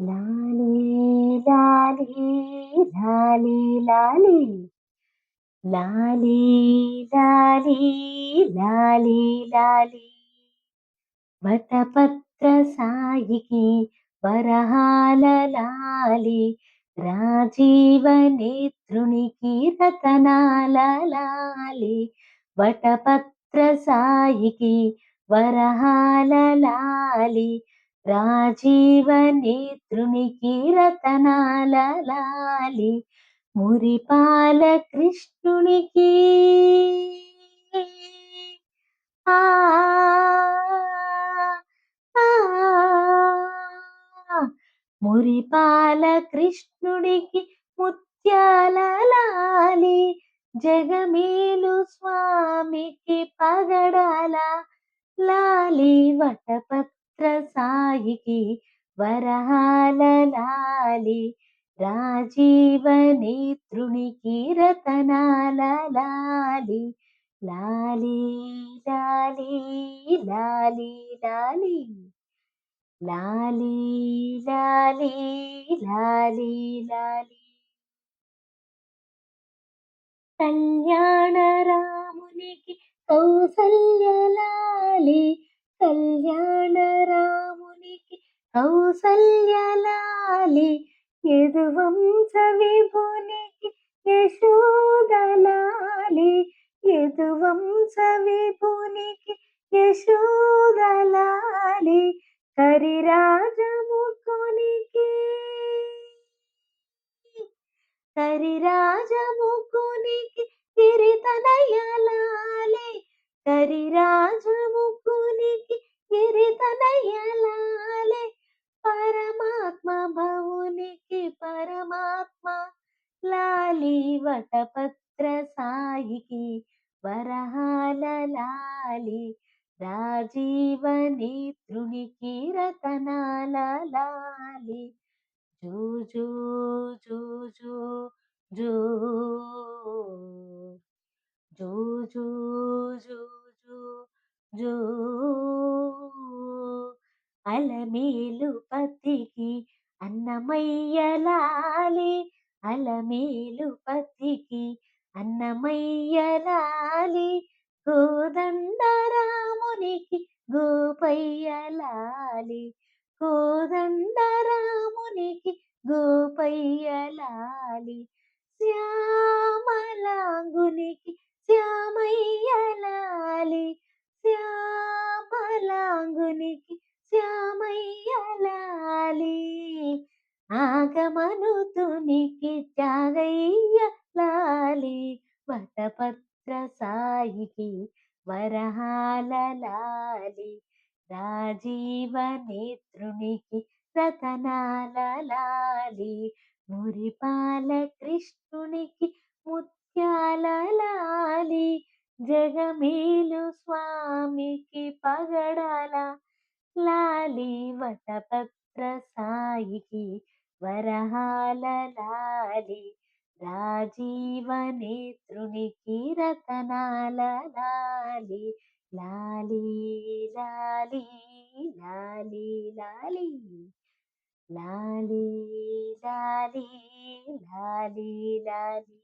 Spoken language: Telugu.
లాలీ లాలీ లాలీ లాలీ లాలీ లాలీ లాలీ లాలీ వటపత్ర సాయికి వరహాల లాలి రాజీవ నేత్రునికి రతనాల లాలి వటపత్ర సాయికి వరహాల లాలి రాజీవ నేత్రునికి రతనాల లాలి మురిపాల కృష్ణునికి ఆ ఆ మురిపాల కృష్ణుడికి ముత్యాల లాలి జగమేలు స్వామికి పగడాల లాలి వటపత్ర సాయికి వరహాల లాలి రాజీవ నేత్రునికి రతనాల లాలి లాలి లాలి లాలి లాలి లాలి లాలి లాలి లాలి కళ్యాణ రామునికి కౌసల్య లాలి కళ్యాణ రామునికి కౌసల్య లాలి యదువంశ విభునికి యశోద లాలి యదువంశ విభునికి యశోద లాలి కరిరాజముకునికి కరిరాజముకునికి గిరితనయలాలి కరిరాజముకునికి గిరితనయలాలి పరమాత్మ భవునికి పరమాత్మ లాలి వటపత్ర సాయికి వరహాల లాలి రాజీవ నేత్రునికి రతనాల లాలి జో జో జో జో జో జో జో జో జో జో అలమేలు పతికి అన్నమయ్య లాలి అలమేలు పతికి అన్నమయ్య లాలి కోదండ రామునికి గోపయ్య లాలి కోదండ రామునికి గోపయ్య లాలి శ్యామలాంగునికి శ్యామయ్య లాలి శ్యామలాంగునికి శ్యామయ్య లాలి ఆగమనుతునికి త్యాగయ్య లాలి వటపత్ర సాయికి వరహాల లాలి రాజీవ నేత్రునికి రతనాల లాలి మురిపాల కృష్ణునికి ముత్యాల లాలి జగమేలు స్వామికి పగడాల లాలి వటపత్ర సాయికి వరహాల లాలి రాజీవ నేత్రునికి రతనాల లాలి లాలి లాలి లాలి లాలి లాలి లాలి లాలి లాలి